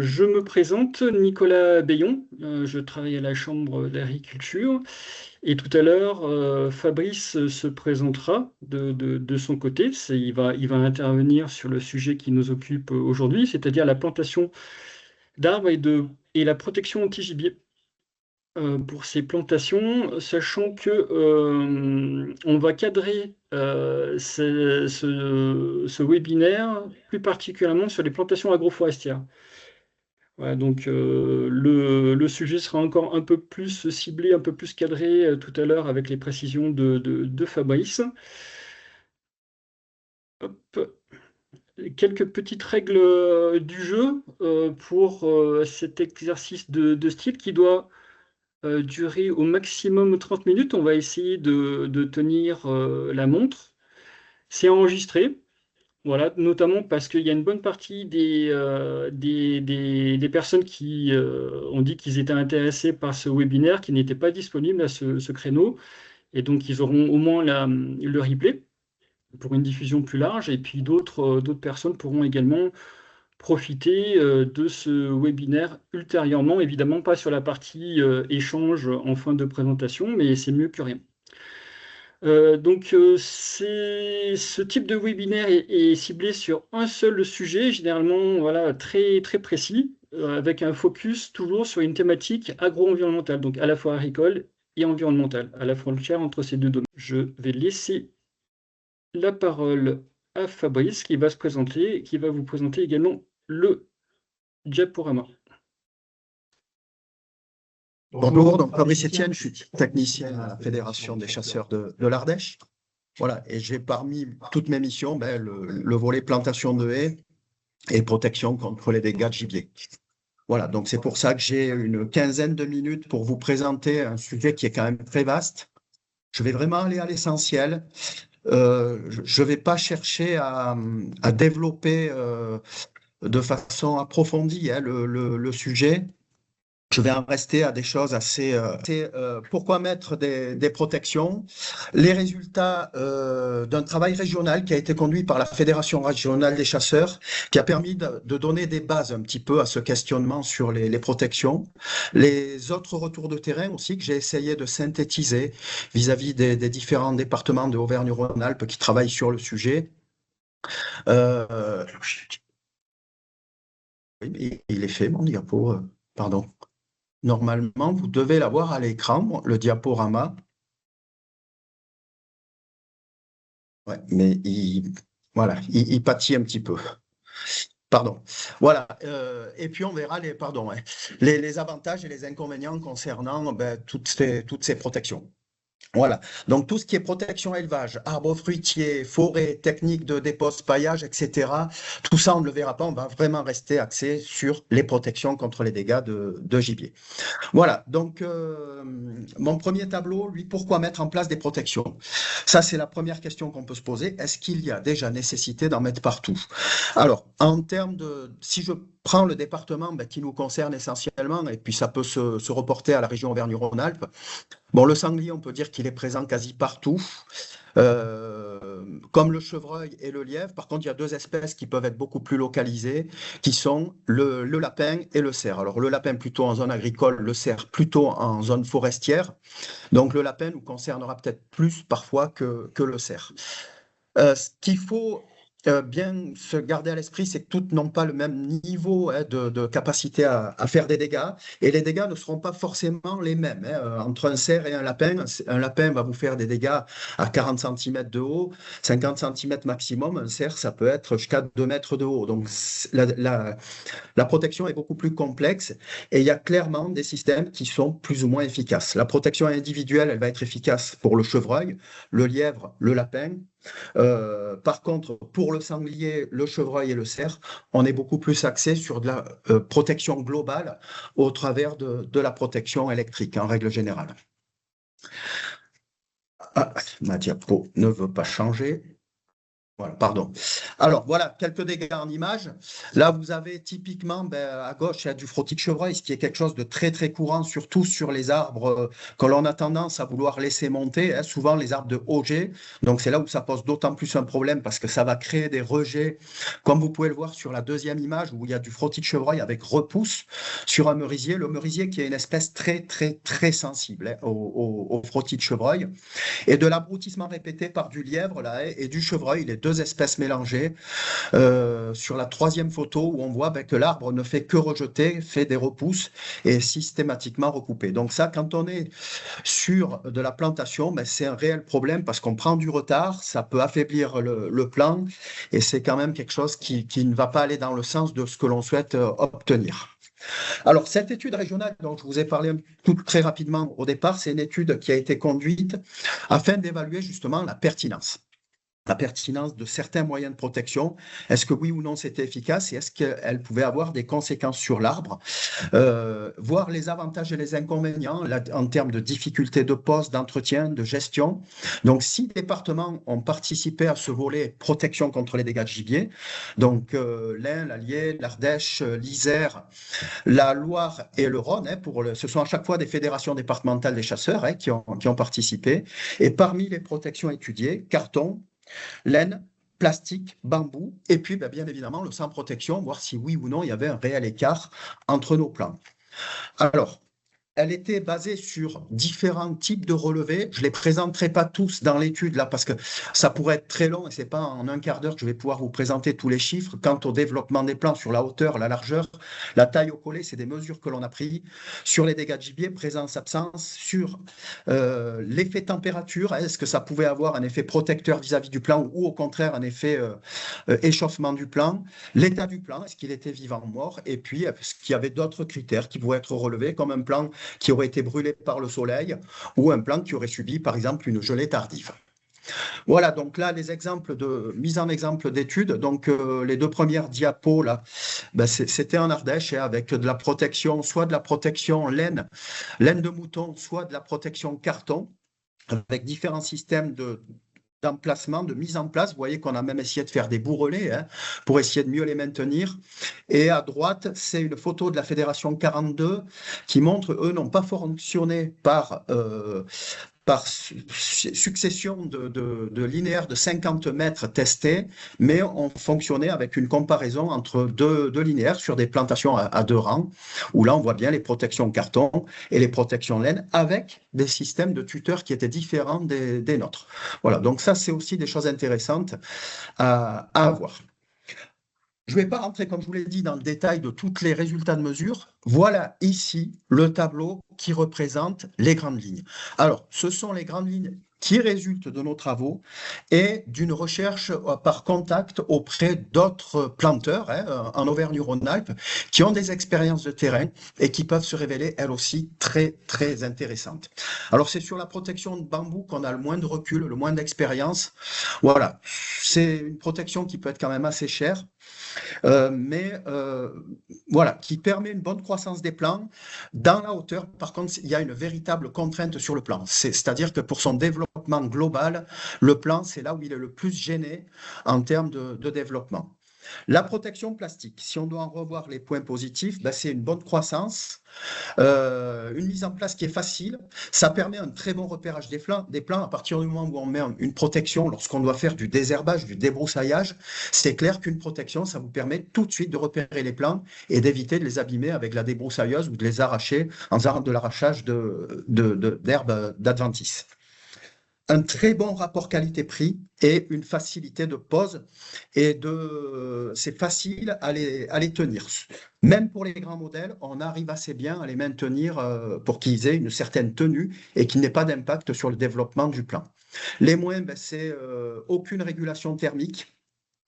Je me présente, Nicolas Bayon, je travaille à la Chambre d'agriculture et tout à l'heure, Fabrice se présentera de son côté. Il va intervenir sur le sujet qui nous occupe aujourd'hui, c'est-à-dire la plantation d'arbres et la protection anti-gibier pour ces plantations, sachant que on va cadrer ce webinaire plus particulièrement sur les plantations agroforestières. Voilà, donc le sujet sera encore un peu plus ciblé, un peu plus cadré tout à l'heure avec les précisions de Fabrice. Hop. Quelques petites règles du jeu pour cet exercice de style qui doit durer au maximum 30 minutes. On va essayer de tenir la montre. C'est enregistré. Voilà, notamment parce qu'il y a une bonne partie des personnes qui ont dit qu'ils étaient intéressés par ce webinaire, qui n'étaient pas disponibles à ce créneau. Et donc, ils auront au moins le replay pour une diffusion plus large. Et puis, d'autres personnes pourront également profiter de ce webinaire ultérieurement. Évidemment, pas sur la partie échange en fin de présentation, mais c'est mieux que rien. Ce type de webinaire est ciblé sur un seul sujet, généralement voilà, très, très précis, avec un focus toujours sur une thématique agro-environnementale, donc à la fois agricole et environnementale, à la frontière entre ces deux domaines. Je vais laisser la parole à Fabrice qui va se présenter et qui va vous présenter également le diaporama. Bonjour, donc Fabrice Etienne, je suis technicien à la Fédération des chasseurs de l'Ardèche. Voilà, et j'ai parmi toutes mes missions le volet plantation de haies et protection contre les dégâts de gibier. Voilà, donc c'est pour ça que j'ai une quinzaine de minutes pour vous présenter un sujet qui est quand même très vaste. Je vais vraiment aller à l'essentiel. Je ne vais pas chercher à développer de façon approfondie le sujet. Je vais en rester à des choses assez... pourquoi mettre des protections? Les résultats d'un travail régional qui a été conduit par la Fédération régionale des chasseurs, qui a permis de donner des bases un petit peu à ce questionnement sur les protections. Les autres retours de terrain aussi que j'ai essayé de synthétiser vis-à-vis des différents départements de Auvergne-Rhône-Alpes qui travaillent sur le sujet. Oui, il est fait, mon diapo, pardon. Normalement, vous devez l'avoir à l'écran, le diaporama. Ouais, mais voilà, il pâtit un petit peu. Pardon. Voilà. Et puis, on verra les avantages et les inconvénients concernant toutes ces protections. Voilà. Donc, tout ce qui est protection élevage, arbres fruitiers, forêts, techniques de dépose, paillage, etc., tout ça, on ne le verra pas. On va vraiment rester axé sur les protections contre les dégâts de gibier. Voilà, donc mon premier tableau, lui, pourquoi mettre en place des protections? Ça, c'est la première question qu'on peut se poser. Est-ce qu'il y a déjà nécessité d'en mettre partout? Alors, en termes si je prends le département qui nous concerne essentiellement, et puis ça peut se reporter à la région Auvergne-Rhône-Alpes, bon, le sanglier, on peut dire qu'il est présent quasi partout. Comme le chevreuil et le lièvre. Par contre, il y a deux espèces qui peuvent être beaucoup plus localisées, qui sont le lapin et le cerf. Alors, le lapin plutôt en zone agricole, le cerf plutôt en zone forestière. Donc, le lapin nous concernera peut-être plus parfois que le cerf. Ce qu'il faut bien se garder à l'esprit, c'est que toutes n'ont pas le même niveau de capacité à faire des dégâts, et les dégâts ne seront pas forcément les mêmes. Entre un cerf et un lapin va vous faire des dégâts à 40 cm de haut, 50 cm maximum. Un cerf, ça peut être jusqu'à 2 mètres de haut. Donc, la protection est beaucoup plus complexe, et il y a clairement des systèmes qui sont plus ou moins efficaces. La protection individuelle, elle va être efficace pour le chevreuil, le lièvre, le lapin. Par contre, pour le sanglier, le chevreuil et le cerf, on est beaucoup plus axé sur de la protection globale au travers de la protection électrique en règle générale. Ah, ma diapo ne veut pas changer. Voilà, pardon. Alors, voilà, quelques dégâts en image. Là, vous avez typiquement, à gauche, il y a du frottis de chevreuil, ce qui est quelque chose de très, très courant, surtout sur les arbres que l'on a tendance à vouloir laisser monter, hein, souvent les arbres de Auger. Donc, c'est là où ça pose d'autant plus un problème parce que ça va créer des rejets, comme vous pouvez le voir sur la deuxième image, où il y a du frottis de chevreuil avec repousse sur un merisier. Le merisier qui est une espèce très, très, très sensible, hein, au frottis de chevreuil et de l'abrutissement répété par du lièvre, la haie et du chevreuil, les deux espèces mélangées. Sur la troisième photo, où on voit que l'arbre ne fait que rejeter, fait des repousses et est systématiquement recoupé. Donc ça, quand on est sur de la plantation, c'est un réel problème parce qu'on prend du retard, ça peut affaiblir le plan et c'est quand même quelque chose qui ne va pas aller dans le sens de ce que l'on souhaite obtenir. Alors, cette étude régionale dont je vous ai parlé très rapidement au départ, c'est une étude qui a été conduite afin d'évaluer justement la pertinence de certains moyens de protection. Est-ce que oui ou non c'était efficace et est-ce qu'elle pouvait avoir des conséquences sur l'arbre? Voir les avantages et les inconvénients là, en termes de difficultés de pose, d'entretien, de gestion. Donc, 6 départements ont participé à ce volet protection contre les dégâts de gibier. Donc, l'Ain, l'Allier, l'Ardèche, l'Isère, la Loire et le Rhône, hein, ce sont à chaque fois des fédérations départementales des chasseurs, hein, qui ont participé. Et parmi les protections étudiées, carton, laine, plastique, bambou, et puis bien évidemment le sans protection, voir si oui ou non il y avait un réel écart entre nos plans. Alors, elle était basée sur différents types de relevés. Je ne les présenterai pas tous dans l'étude là parce que ça pourrait être très long et ce n'est pas en un quart d'heure que je vais pouvoir vous présenter tous les chiffres. Quant au développement des plans sur la hauteur, la largeur, la taille au collet, c'est des mesures que l'on a prises. Sur les dégâts de gibier, présence, absence, sur l'effet température, est-ce que ça pouvait avoir un effet protecteur vis-à-vis du plan ou au contraire un effet échauffement du plan, l'état du plan, est-ce qu'il était vivant ou mort, et puis est-ce qu'il y avait d'autres critères qui pouvaient être relevés comme un plan qui aurait été brûlé par le soleil ou un plant qui aurait subi, par exemple, une gelée tardive. Voilà, donc là, les exemples de mise en exemple d'études. Donc, les deux premières diapos, là, c'était en Ardèche avec de la protection, soit de la protection laine de mouton, soit de la protection carton, avec différents systèmes d'emplacement, de mise en place. Vous voyez qu'on a même essayé de faire des bourrelets, hein, pour essayer de mieux les maintenir. Et à droite, c'est une photo de la Fédération 42 qui montre, eux n'ont pas fonctionné par succession de linéaires de 50 mètres testés, mais on fonctionnait avec une comparaison entre deux linéaires sur des plantations à 2 rangs, où là on voit bien les protections carton et les protections laine avec des systèmes de tuteurs qui étaient différents des nôtres. Voilà, donc ça c'est aussi des choses intéressantes à avoir. Je ne vais pas rentrer, comme je vous l'ai dit, dans le détail de tous les résultats de mesure. Voilà ici le tableau qui représente les grandes lignes. Alors, ce sont les grandes lignes qui résultent de nos travaux et d'une recherche par contact auprès d'autres planteurs, hein, en Auvergne-Rhône-Alpes qui ont des expériences de terrain et qui peuvent se révéler elles aussi très, très intéressantes. Alors, c'est sur la protection de bambou qu'on a le moins de recul, le moins d'expérience. Voilà, c'est une protection qui peut être quand même assez chère. Mais voilà, qui permet une bonne croissance des plants. Dans la hauteur, par contre, il y a une véritable contrainte sur le plan. C'est-à-dire que pour son développement global, le plan, c'est là où il est le plus gêné en termes de développement. La protection plastique, si on doit en revoir les points positifs, c'est une bonne croissance, une mise en place qui est facile. Ça permet un très bon repérage des plants à partir du moment où on met une protection lorsqu'on doit faire du désherbage, du débroussaillage. C'est clair qu'une protection, ça vous permet tout de suite de repérer les plants et d'éviter de les abîmer avec la débroussailleuse ou de les arracher en faisant de l'arrachage d'herbes d'adventice. Un très bon rapport qualité-prix et une facilité de pose et c'est facile à les tenir. Même pour les grands modèles, on arrive assez bien à les maintenir pour qu'ils aient une certaine tenue et qu'il n'y ait pas d'impact sur le développement du plan. Les moins, c'est aucune régulation thermique.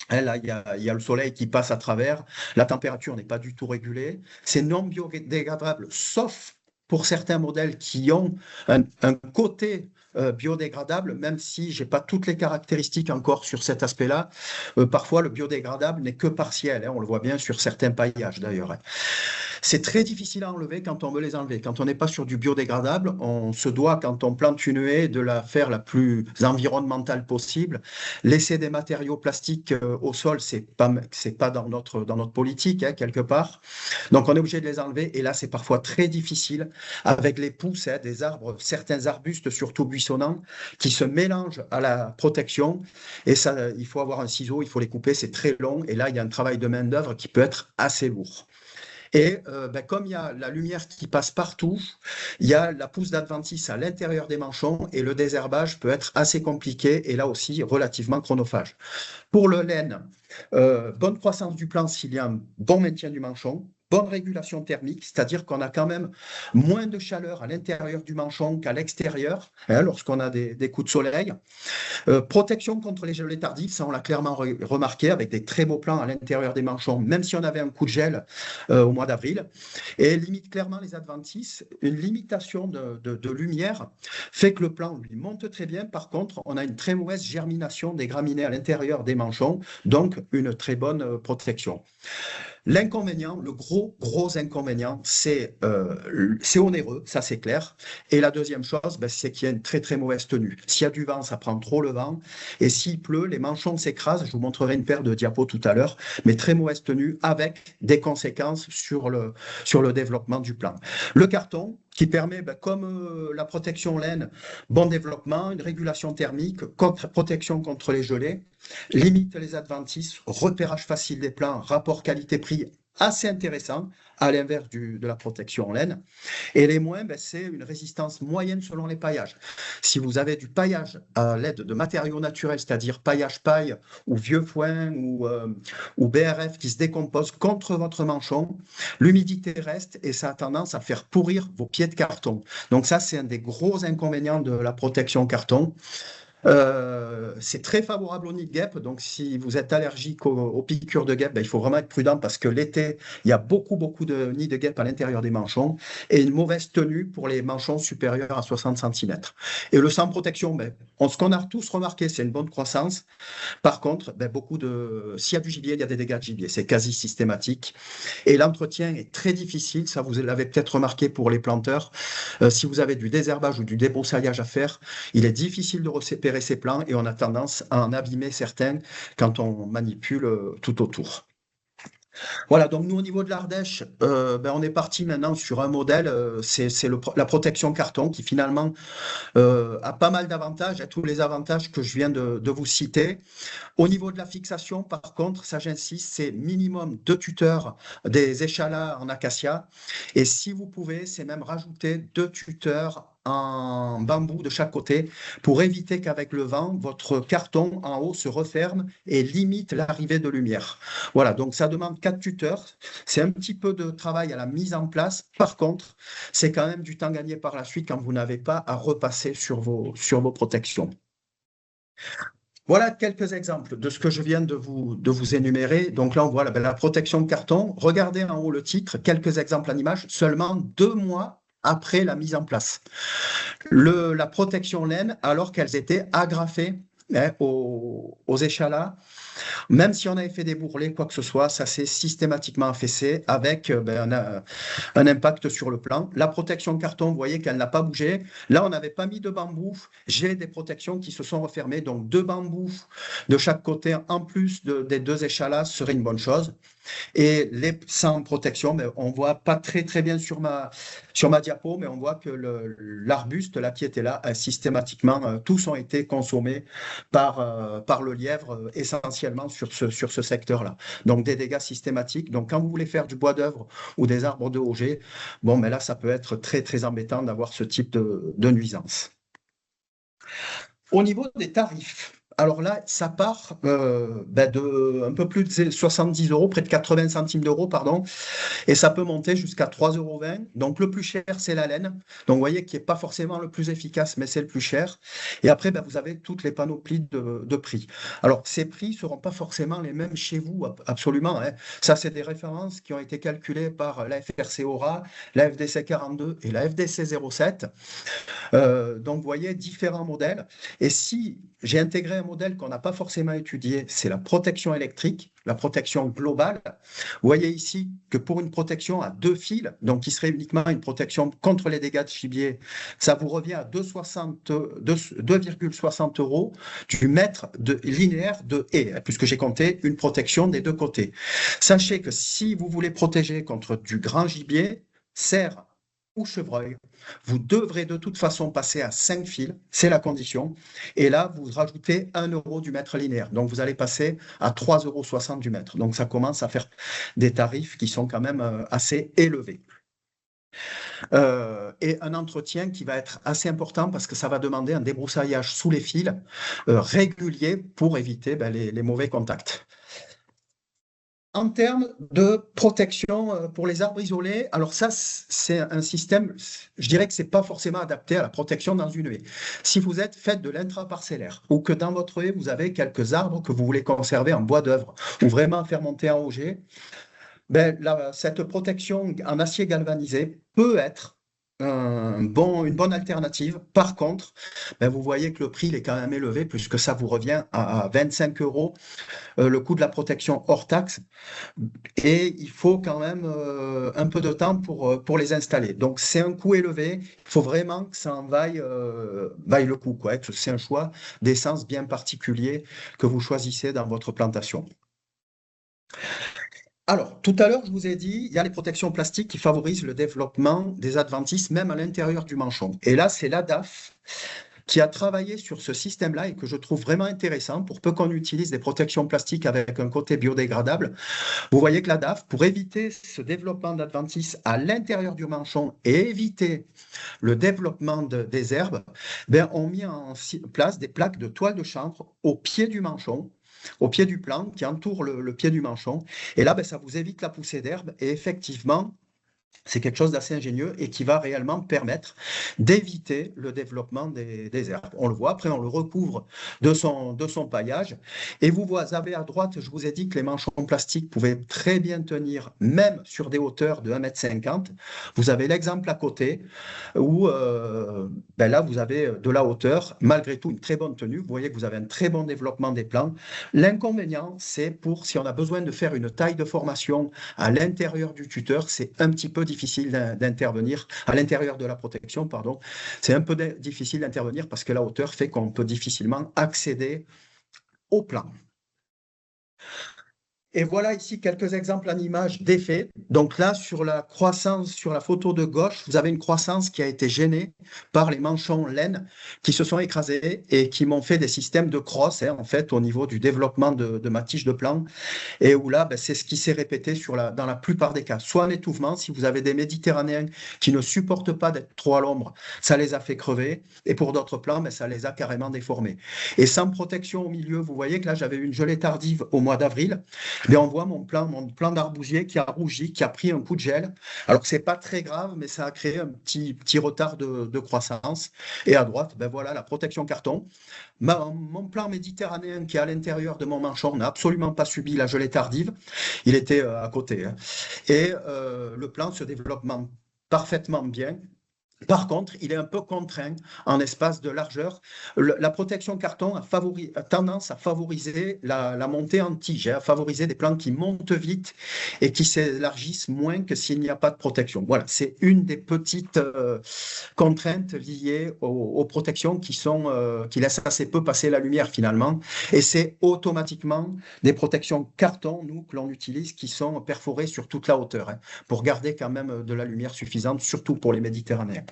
Là, il y a le soleil qui passe à travers, la température n'est pas du tout régulée, c'est non biodégradable, sauf pour certains modèles qui ont un côté biodégradable, même si je n'ai pas toutes les caractéristiques encore sur cet aspect-là. Parfois, le biodégradable n'est que partiel, hein, on le voit bien sur certains paillages d'ailleurs. Hein. C'est très difficile à enlever quand on veut les enlever. Quand on n'est pas sur du biodégradable, on se doit, quand on plante une haie, de la faire la plus environnementale possible. Laisser des matériaux plastiques au sol, c'est pas dans notre politique, hein, quelque part. Donc on est obligé de les enlever. Et là, c'est parfois très difficile avec les pousses, hein, des arbres, certains arbustes, surtout buissonnants, qui se mélangent à la protection. Et ça, il faut avoir un ciseau, il faut les couper, c'est très long. Et là, il y a un travail de main-d'œuvre qui peut être assez lourd. Et comme il y a la lumière qui passe partout, il y a la pousse d'adventice à l'intérieur des manchons et le désherbage peut être assez compliqué et là aussi relativement chronophage. Pour le laine, bonne croissance du plant s'il y a un bon maintien du manchon, bonne régulation thermique, c'est-à-dire qu'on a quand même moins de chaleur à l'intérieur du manchon qu'à l'extérieur, hein, lorsqu'on a des coups de soleil. Protection contre les gelées tardives, ça on l'a clairement remarqué avec des très beaux plants à l'intérieur des manchons, même si on avait un coup de gel au mois d'avril. Et limite clairement les adventices, une limitation de lumière fait que le plant lui monte très bien. Par contre, on a une très mauvaise germination des graminées à l'intérieur des manchons, donc une très bonne protection. L'inconvénient, le gros inconvénient, c'est onéreux, ça c'est clair. Et la deuxième chose, ben, c'est qu'il y a une très mauvaise tenue. S'il y a du vent, ça prend trop le vent. Et s'il pleut, les manchons s'écrasent. Je vous montrerai une paire de diapos tout à l'heure, mais très mauvaise tenue avec des conséquences sur le développement du plant. Le carton, qui permet, ben, comme la protection laine, bon développement, une régulation thermique, protection contre les gelées, limite les adventices, repérage facile des plants, rapport qualité-prix assez intéressant, à l'inverse de la protection en laine. Et les moins, ben, c'est une résistance moyenne selon les paillages. Si vous avez du paillage à l'aide de matériaux naturels, c'est-à-dire paillage paille ou vieux foin ou BRF qui se décompose contre votre manchon, l'humidité reste et ça a tendance à faire pourrir vos pieds de carton. Donc ça, c'est un des gros inconvénients de la protection carton. C'est très favorable au nid de guêpe, donc si vous êtes allergique aux piqûres de guêpe, ben, il faut vraiment être prudent parce que l'été, il y a beaucoup de nids de guêpe à l'intérieur des manchons et une mauvaise tenue pour les manchons supérieurs à 60 cm. Et le sans protection, ben, ce qu'on a tous remarqué, c'est une bonne croissance. Par contre, ben, s'il y a du gibier, il y a des dégâts de gibier, c'est quasi systématique. Et l'entretien est très difficile, ça vous l'avez peut-être remarqué pour les planteurs. Si vous avez du désherbage ou du débroussaillage à faire, il est difficile de repérer ces plants et on a tendance à en abîmer certains quand on manipule tout autour. Voilà, donc nous au niveau de l'Ardèche, ben, on est parti maintenant sur un modèle, c'est la protection carton qui finalement a pas mal d'avantages, tous les avantages que je viens de vous citer. Au niveau de la fixation, par contre, ça j'insiste, c'est minimum 2 tuteurs des échalas en acacia. Et si vous pouvez, c'est même rajouter 2 tuteurs en bambou de chaque côté pour éviter qu'avec le vent, votre carton en haut se referme et limite l'arrivée de lumière. Voilà, donc ça demande 4 tuteurs. C'est un petit peu de travail à la mise en place. Par contre, c'est quand même du temps gagné par la suite quand vous n'avez pas à repasser sur vos protections. Voilà quelques exemples de ce que je viens de vous énumérer. Donc là, on voit la protection de carton. Regardez en haut le titre, quelques exemples en images, seulement 2 mois après la mise en place. La protection laine, alors qu'elles étaient agrafées, hein, aux échalas, même si on avait fait des bourrelets, quoi que ce soit, ça s'est systématiquement affaissé avec ben, un impact sur le plan. La protection carton, vous voyez qu'elle n'a pas bougé. Là, on n'avait pas mis de bambou. J'ai des protections qui se sont refermées. Donc, 2 bambous de chaque côté, en plus des 2 échalas, serait une bonne chose. Et les sans protection, mais on voit pas très bien sur ma diapo, mais on voit que l'arbuste là qui était là, systématiquement, tous ont été consommés par le lièvre, essentiellement sur ce secteur-là. Donc des dégâts systématiques. Donc quand vous voulez faire du bois d'œuvre ou des arbres de Auger, bon, mais là ça peut être très embêtant d'avoir ce type de nuisance. Au niveau des tarifs, alors là, ça part ben de un peu plus de 70 euros, près de 80 centimes d'euros, pardon, et ça peut monter jusqu'à 3,20 €. Donc le plus cher, c'est la laine. Donc vous voyez qu'il n'est pas forcément le plus efficace, mais c'est le plus cher. Et après, ben, vous avez toutes les panoplies de prix. Alors ces prix ne seront pas forcément les mêmes chez vous, absolument, hein. Ça, c'est des références qui ont été calculées par la FRC Aura, la FDC 42 et la FDC 07. Donc, vous voyez, différents modèles. Et si j'ai intégré un modèle qu'on n'a pas forcément étudié, c'est la protection électrique, la protection globale. Vous voyez ici que pour une protection à 2 fils, donc qui serait uniquement une protection contre les dégâts de gibier, ça vous revient à 2,60 € du mètre linéaire de haie, hein, puisque j'ai compté une protection des deux côtés. Sachez que si vous voulez protéger contre du grand gibier, cerf ou chevreuil, vous devrez de toute façon passer à 5 fils, c'est la condition. Et là, vous rajoutez 1 € du mètre linéaire. Donc, vous allez passer à 3,60 € du mètre. Donc, ça commence à faire des tarifs qui sont quand même assez élevés. Et un entretien qui va être assez important parce que ça va demander un débroussaillage sous les fils régulier pour éviter les mauvais contacts. En termes de protection pour les arbres isolés, alors ça, c'est un système, je dirais que ce n'est pas forcément adapté à la protection dans une haie. Si vous faites de l'intraparcellaire ou que dans votre haie, vous avez quelques arbres que vous voulez conserver en bois d'œuvre ou vraiment faire monter en auger, cette protection en acier galvanisé peut être une bonne alternative. Par contre, vous voyez que le prix est quand même élevé puisque ça vous revient à 25 € le coût de la protection hors taxe. Et il faut quand même un peu de temps pour les installer. Donc, c'est un coût élevé. Il faut vraiment que ça en vaille le coup, quoi. C'est un choix d'essence bien particulier que vous choisissez dans votre plantation. Alors, tout à l'heure, je vous ai dit, il y a les protections plastiques qui favorisent le développement des adventices, même à l'intérieur du manchon. Et là, c'est l'ADAF qui a travaillé sur ce système-là et que je trouve vraiment intéressant pour peu qu'on utilise des protections plastiques avec un côté biodégradable. Vous voyez que l'ADAF, pour éviter ce développement d'adventices à l'intérieur du manchon et éviter le développement des herbes, ont mis en place des plaques de toile de chanvre au pied du manchon, au pied du plant qui entoure le pied du manchon. Et là, ça vous évite la poussée d'herbe et effectivement, c'est quelque chose d'assez ingénieux et qui va réellement permettre d'éviter le développement des herbes. On le voit, après on le recouvre de son paillage. Et vous avez à droite, je vous ai dit que les manchons plastiques pouvaient très bien tenir, même sur des hauteurs de 1,50 m. Vous avez l'exemple à côté où là, vous avez de la hauteur, malgré tout une très bonne tenue. Vous voyez que vous avez un très bon développement des plants. L'inconvénient, c'est si on a besoin de faire une taille de formation à l'intérieur du tuteur, c'est un petit peu difficile d'intervenir, à l'intérieur de la protection, pardon. C'est un peu difficile d'intervenir parce que la hauteur fait qu'on peut difficilement accéder au plan. Et voilà ici quelques exemples en images d'effets. Donc là, sur la croissance, sur la photo de gauche, vous avez une croissance qui a été gênée par les manchons laine qui se sont écrasés et qui m'ont fait des systèmes de crosse, en fait, au niveau du développement de ma tige de plant. Et où là, c'est ce qui s'est répété dans la plupart des cas. Soit en étouffement, si vous avez des Méditerranéens qui ne supportent pas d'être trop à l'ombre, ça les a fait crever. Et pour d'autres plants, ça les a carrément déformés. Et sans protection au milieu, vous voyez que là, j'avais une gelée tardive au mois d'avril. On voit mon plan d'arbousier qui a rougi, qui a pris un coup de gel. Alors, ce n'est pas très grave, mais ça a créé un petit retard de croissance. Et à droite, voilà la protection carton. Mon plan méditerranéen qui est à l'intérieur de mon manchon n'a absolument pas subi la gelée tardive. Il était à côté. Et le plan se développe parfaitement bien. Par contre, il est un peu contraint en espace de largeur. La protection carton a tendance à favoriser la montée en tige, à favoriser des plantes qui montent vite et qui s'élargissent moins que s'il n'y a pas de protection. Voilà, c'est une des petites contraintes liées aux protections qui laissent assez peu passer la lumière finalement. Et c'est automatiquement des protections carton, nous, que l'on utilise, qui sont perforées sur toute la hauteur, pour garder quand même de la lumière suffisante, surtout pour les Méditerranéens.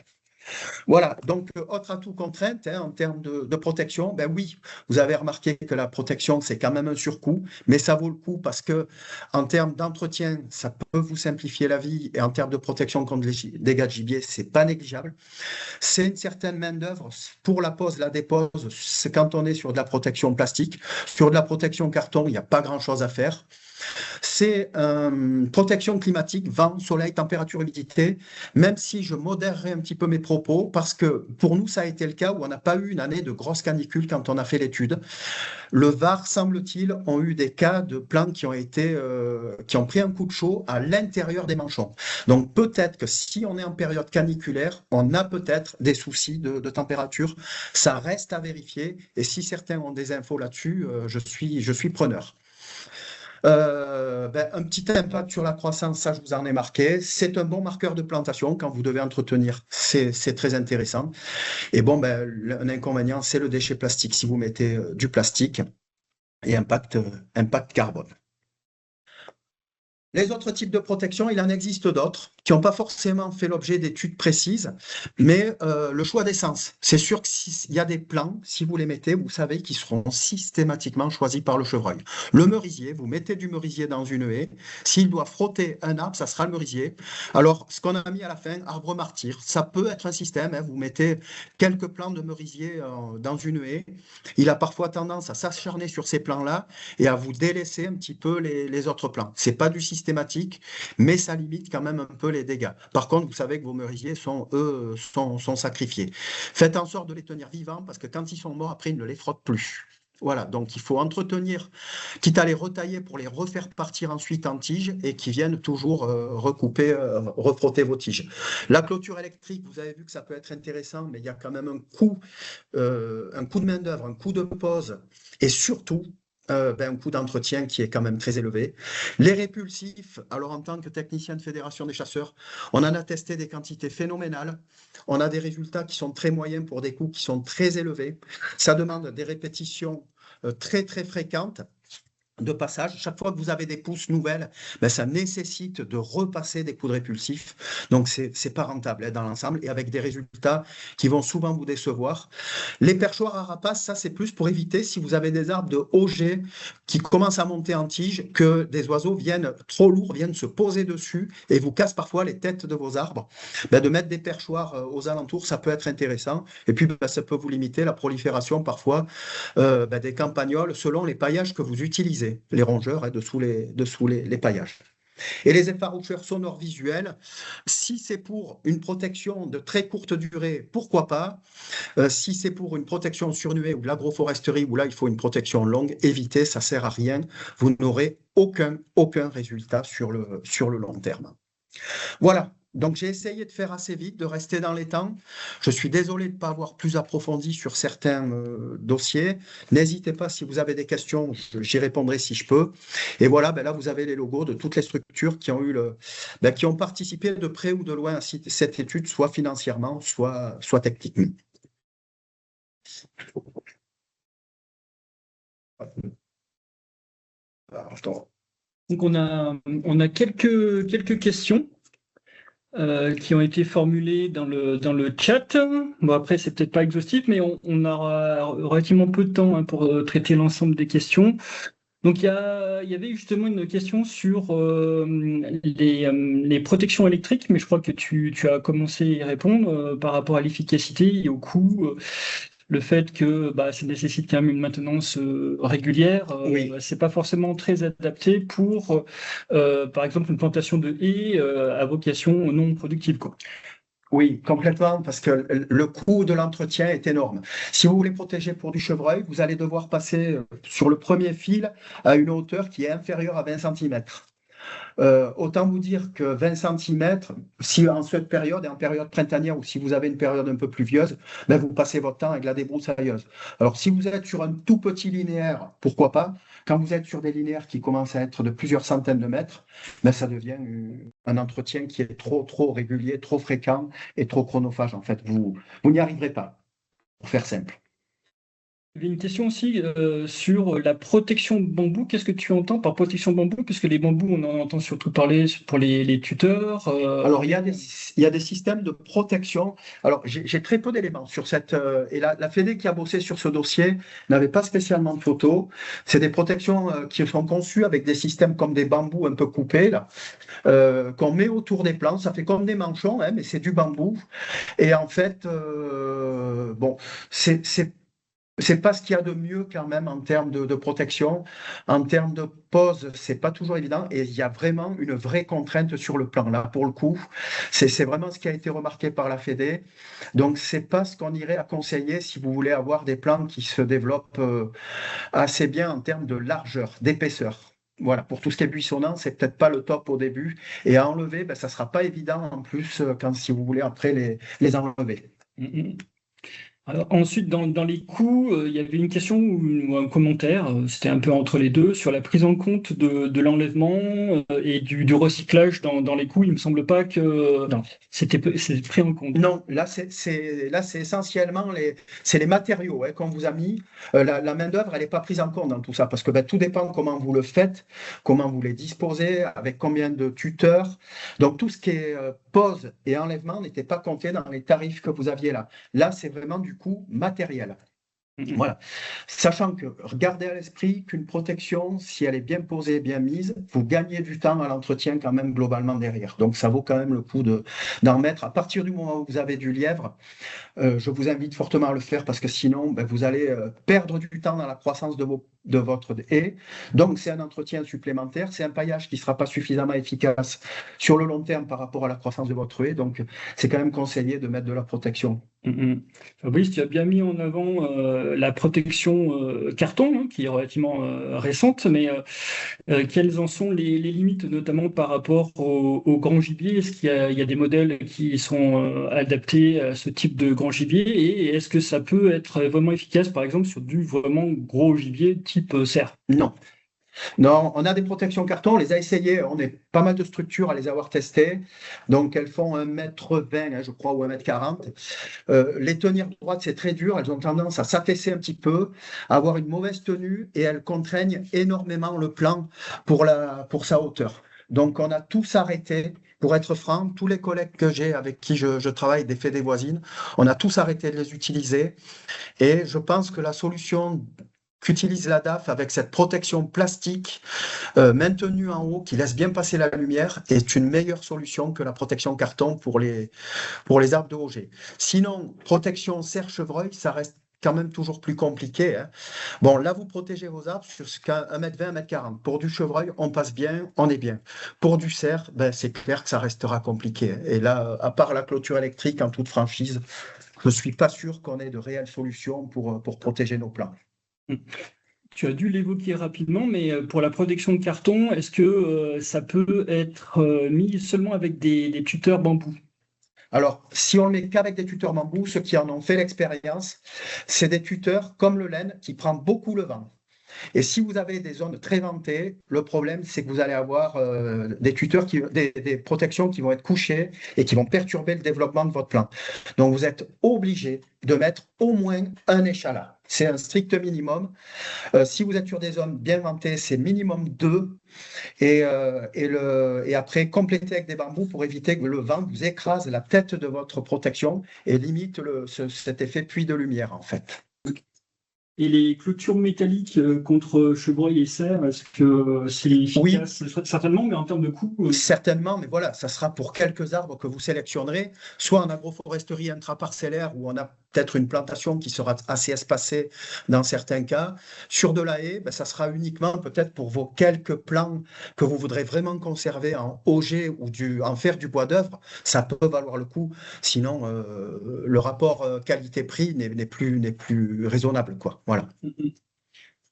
Voilà, donc autre atout contrainte en termes de protection, oui, vous avez remarqué que la protection, c'est quand même un surcoût, mais ça vaut le coup parce que en termes d'entretien, ça peut vous simplifier la vie et en termes de protection contre les dégâts de gibier, c'est pas négligeable. C'est une certaine main-d'œuvre pour la pose, la dépose, c'est quand on est sur de la protection plastique. Sur de la protection carton, il n'y a pas grand-chose à faire. C'est protection climatique, vent, soleil, température, humidité, même si je modérerai un petit peu mes propos, parce que pour nous, ça a été le cas où on n'a pas eu une année de grosse canicule quand on a fait l'étude. Le Var, semble-t-il, ont eu des cas de plantes qui ont pris un coup de chaud à l'intérieur des manchons. Donc peut-être que si on est en période caniculaire, on a peut-être des soucis de température. Ça reste à vérifier. Et si certains ont des infos là-dessus, je suis preneur. Un petit impact sur la croissance, ça je vous en ai marqué. C'est un bon marqueur de plantation quand vous devez entretenir. C'est très intéressant. Et bon, un inconvénient, c'est le déchet plastique. Si vous mettez du plastique et impact carbone. Les autres types de protection, il en existe d'autres qui n'ont pas forcément fait l'objet d'études précises, mais le choix d'essence. C'est sûr qu'il y a des plants, si vous les mettez, vous savez qu'ils seront systématiquement choisis par le chevreuil. Le merisier, vous mettez du merisier dans une haie, s'il doit frotter un arbre, ça sera le merisier. Alors, ce qu'on a mis à la fin, arbre martyr, ça peut être un système, hein, vous mettez quelques plants de merisier dans une haie, il a parfois tendance à s'acharner sur ces plants-là et à vous délaisser un petit peu les autres plants. C'est pas du systématique, mais ça limite quand même un peu les dégâts. Par contre, vous savez que vos merisiers sont, eux, sont sacrifiés. Faites en sorte de les tenir vivants parce que quand ils sont morts, après, ils ne les frottent plus. Voilà, donc il faut entretenir, quitte à les retailler pour les refaire partir ensuite en tiges et qui viennent toujours refrotter vos tiges. La clôture électrique, vous avez vu que ça peut être intéressant, mais il y a quand même un coût de main-d'œuvre, un coût de pause et surtout un coût d'entretien qui est quand même très élevé. Les répulsifs, alors en tant que technicien de Fédération des chasseurs, on en a testé des quantités phénoménales. On a des résultats qui sont très moyens pour des coûts qui sont très élevés. Ça demande des répétitions très très fréquentes de passage. Chaque fois que vous avez des pousses nouvelles, ça nécessite de repasser des coups de répulsifs. Donc, c'est pas rentable dans l'ensemble et avec des résultats qui vont souvent vous décevoir. Les perchoirs à rapaces, ça, c'est plus pour éviter, si vous avez des arbres de haut jet qui commencent à monter en tige, que des oiseaux trop lourds, viennent se poser dessus et vous cassent parfois les têtes de vos arbres. De mettre des perchoirs aux alentours, ça peut être intéressant. Et puis, ça peut vous limiter la prolifération parfois des campagnols selon les paillages que vous utilisez. Les rongeurs dessous les paillages. Et les effaroucheurs sonores visuels, si c'est pour une protection de très courte durée, pourquoi pas. Si c'est pour une protection sur nuée ou de l'agroforesterie, où là il faut une protection longue, évitez, ça ne sert à rien. Vous n'aurez aucun résultat sur le long terme. Voilà. Donc j'ai essayé de faire assez vite, de rester dans les temps. Je suis désolé de ne pas avoir plus approfondi sur certains dossiers. N'hésitez pas, si vous avez des questions, j'y répondrai si je peux. Et voilà, là vous avez les logos de toutes les structures qui ont participé de près ou de loin à cette étude, soit financièrement, soit techniquement. Donc on a quelques questions qui ont été formulées dans le chat. Bon, après, c'est peut-être pas exhaustif, mais on aura relativement peu de temps pour traiter l'ensemble des questions. Donc il y avait justement une question sur les protections électriques, mais je crois que tu as commencé à y répondre par rapport à l'efficacité et au coût. Le fait que ça nécessite quand même une maintenance régulière, Oui. c'est pas forcément très adapté pour, par exemple, une plantation de haies à vocation non productive, quoi. Oui, complètement, parce que le coût de l'entretien est énorme. Si vous voulez protéger pour du chevreuil, vous allez devoir passer sur le premier fil à une hauteur qui est inférieure à 20 cm. Autant vous dire que 20 cm, si en cette période, et en période printanière, ou si vous avez une période un peu pluvieuse, vous passez votre temps avec la débroussailleuse. Alors, si vous êtes sur un tout petit linéaire, pourquoi pas? Quand vous êtes sur des linéaires qui commencent à être de plusieurs centaines de mètres, ça devient un entretien qui est trop régulier, trop fréquent et trop chronophage. En fait, vous n'y arriverez pas, pour faire simple. Il y avait une question aussi sur la protection bambou. Qu'est-ce que tu entends par protection bambou? Parce que les bambous, on en entend surtout parler pour les tuteurs. Alors, il y a des systèmes de protection. Alors, j'ai très peu d'éléments sur cette. Et la Fédé qui a bossé sur ce dossier n'avait pas spécialement de photos. C'est des protections qui sont conçues avec des systèmes comme des bambous un peu coupés, là, qu'on met autour des plants. Ça fait comme des manchons, mais c'est du bambou. Et en fait, c'est C'est pas ce qu'il y a de mieux quand même en termes de protection. En termes de pose, c'est pas toujours évident et il y a vraiment une vraie contrainte sur le plan. Là, pour le coup, c'est vraiment ce qui a été remarqué par la Fédé. Donc, c'est pas ce qu'on irait à conseiller si vous voulez avoir des plans qui se développent assez bien en termes de largeur, d'épaisseur. Voilà, pour tout ce qui est buissonnant, c'est peut-être pas le top au début. Et à enlever, ben, ça sera pas évident en plus quand si vous voulez après les enlever. Mhm. Alors, ensuite, dans les coûts, il y avait une question ou un commentaire, c'était un peu entre les deux, sur la prise en compte de l'enlèvement et du recyclage dans les coûts. Il me semble pas que Non. c'est pris en compte. Non, là, c'est essentiellement c'est les matériaux hein, qu'on vous a mis. La main-d'œuvre, elle n'est pas prise en compte dans tout ça parce que ben, tout dépend comment vous le faites, comment vous les disposez, avec combien de tuteurs. Donc, tout ce qui est pose et enlèvement n'était pas compté dans les tarifs que vous aviez là. Là, c'est vraiment du coût matériel. Mhm. Voilà. Sachant que, gardez à l'esprit qu'une protection, si elle est bien posée, bien mise, vous gagnez du temps à l'entretien quand même globalement derrière. Donc ça vaut quand même le coup d'en mettre. À partir du moment où vous avez du lièvre, je vous invite fortement à le faire parce que sinon, ben, vous allez perdre du temps dans la croissance de votre haie. Donc c'est un entretien supplémentaire, c'est un paillage qui ne sera pas suffisamment efficace sur le long terme par rapport à la croissance de votre haie. Donc c'est quand même conseillé de mettre de la protection. Mhm. Fabrice, tu as bien mis en avant la protection carton, hein, qui est relativement récente, mais quelles en sont les limites, notamment par rapport au grand gibier? Est-ce qu'il y a des modèles qui sont adaptés à ce type de grand gibier? Et est-ce que ça peut être vraiment efficace, par exemple, sur du vraiment gros gibier type cerf? Non. Non, on a des protections carton, on les a essayées, on est pas mal de structures à les avoir testées. Donc elles font 1,20 m, hein, je crois, ou 1,40 m. Les tenir droites, c'est très dur, elles ont tendance à s'affaisser un petit peu, à avoir une mauvaise tenue et elles contraignent énormément le plan pour sa hauteur. Donc on a tous arrêté. Pour être franc, tous les collègues que j'ai avec qui je travaille, des fédés voisines, on a tous arrêté de les utiliser. Et je pense que la solution qu'utilise la DAF avec cette protection plastique maintenue en haut qui laisse bien passer la lumière est une meilleure solution que la protection carton pour les arbres de Auger. Sinon, protection cerf-chevreuil, ça reste quand même toujours plus compliqué. Hein. Bon, là, vous protégez vos arbres sur ce qu'à 1,20 m, 1,40 m. Pour du chevreuil, on passe bien, on est bien. Pour du cerf, ben, c'est clair que ça restera compliqué. Hein. Et là, à part la clôture électrique en toute franchise, je ne suis pas sûr qu'on ait de réelles solutions pour protéger nos plants. Tu as dû l'évoquer rapidement, mais pour la protection de carton, est-ce que ça peut être mis seulement avec des tuteurs bambou? Alors, si on le met qu'avec des tuteurs bambou, ceux qui en ont fait l'expérience, c'est des tuteurs comme le laine qui prend beaucoup le vent. Et si vous avez des zones très ventées, le problème, c'est que vous allez avoir des protections qui vont être couchées et qui vont perturber le développement de votre plant. Donc, vous êtes obligé de mettre au moins un échalas. C'est un strict minimum. Si vous êtes sur des zones bien ventées, c'est minimum deux. Et après, compléter avec des bambous pour éviter que le vent vous écrase la tête de votre protection et limite cet effet puits de lumière, en fait. Et les clôtures métalliques contre chevreuil et cerf, est-ce que c'est Oui, efficace? Certainement, mais en termes de coût, certainement, mais voilà, ça sera pour quelques arbres que vous sélectionnerez, soit en agroforesterie intraparcellaire où on a peut-être une plantation qui sera assez espacée dans certains cas. Sur de la haie, ben, ça sera uniquement peut-être pour vos quelques plants que vous voudrez vraiment conserver en auger ou en faire du bois d'œuvre. Ça peut valoir le coup. Sinon, le rapport qualité-prix n'est plus raisonnable, quoi. Voilà.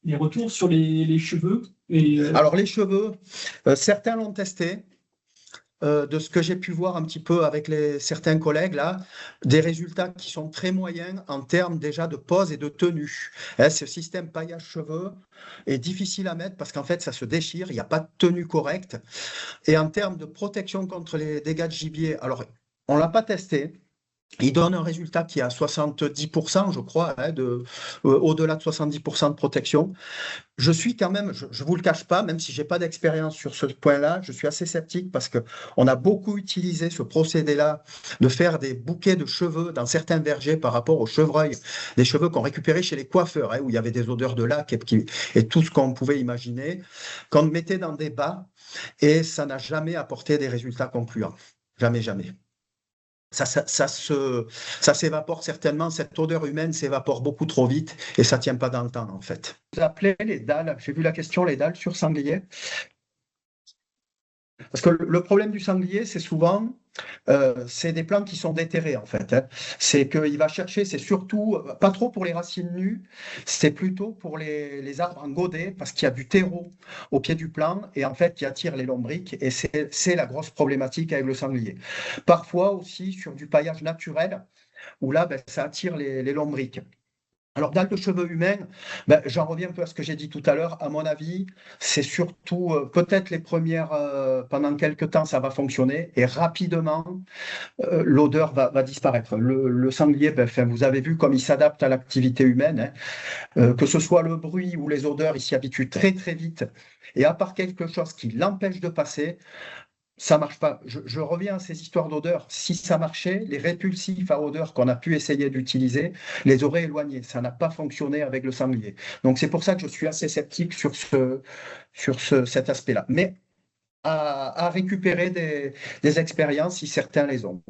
les retours sur les cheveux et Alors les cheveux, certains l'ont testé. De ce que j'ai pu voir un petit peu avec certains collègues là, des résultats qui sont très moyens en termes déjà de pose et de tenue. Hein, ce système paillage cheveux est difficile à mettre parce qu'en fait ça se déchire, il n'y a pas de tenue correcte. Et en termes de protection contre les dégâts de gibier, alors on ne l'a pas testé. Il donne un résultat qui est à 70%, je crois, hein, au-delà de 70% de protection. Je suis quand même, je ne vous le cache pas, même si je n'ai pas d'expérience sur ce point-là, je suis assez sceptique parce qu'on a beaucoup utilisé ce procédé-là de faire des bouquets de cheveux dans certains vergers par rapport aux chevreuils, des cheveux qu'on récupérait chez les coiffeurs, hein, où il y avait des odeurs de lac et tout ce qu'on pouvait imaginer, qu'on mettait dans des bas et ça n'a jamais apporté des résultats concluants. Jamais, jamais. ça s'évapore certainement, cette odeur humaine s'évapore beaucoup trop vite et ça ne tient pas dans le temps en fait. Vous appelez les dalles, j'ai vu la question, les dalles sur sanglier. Parce que le problème du sanglier, c'est souvent, c'est des plantes qui sont déterrées en fait, hein. C'est qu'il va chercher, c'est surtout, pas trop pour les racines nues, c'est plutôt pour les arbres en godet, parce qu'il y a du terreau au pied du plant, et en fait, qui attire les lombriques, et c'est la grosse problématique avec le sanglier. Parfois aussi sur du paillage naturel, où là, ben, ça attire les lombriques. Alors, dans le cheveu humain, ben, j'en reviens un peu à ce que j'ai dit tout à l'heure. À mon avis, c'est surtout peut-être les premières, pendant quelques temps, ça va fonctionner et rapidement, l'odeur va disparaître. Le sanglier, ben, enfin, vous avez vu comme il s'adapte à l'activité humaine, hein. Que ce soit le bruit ou les odeurs, il s'y habitue très très vite. Et à part quelque chose qui l'empêche de passer, ça marche pas. Je reviens à ces histoires d'odeur. Si ça marchait, les répulsifs à odeur qu'on a pu essayer d'utiliser les auraient éloignés. Ça n'a pas fonctionné avec le sanglier. Donc c'est pour ça que je suis assez sceptique sur cet aspect-là. Mais à récupérer des expériences si certains les ont.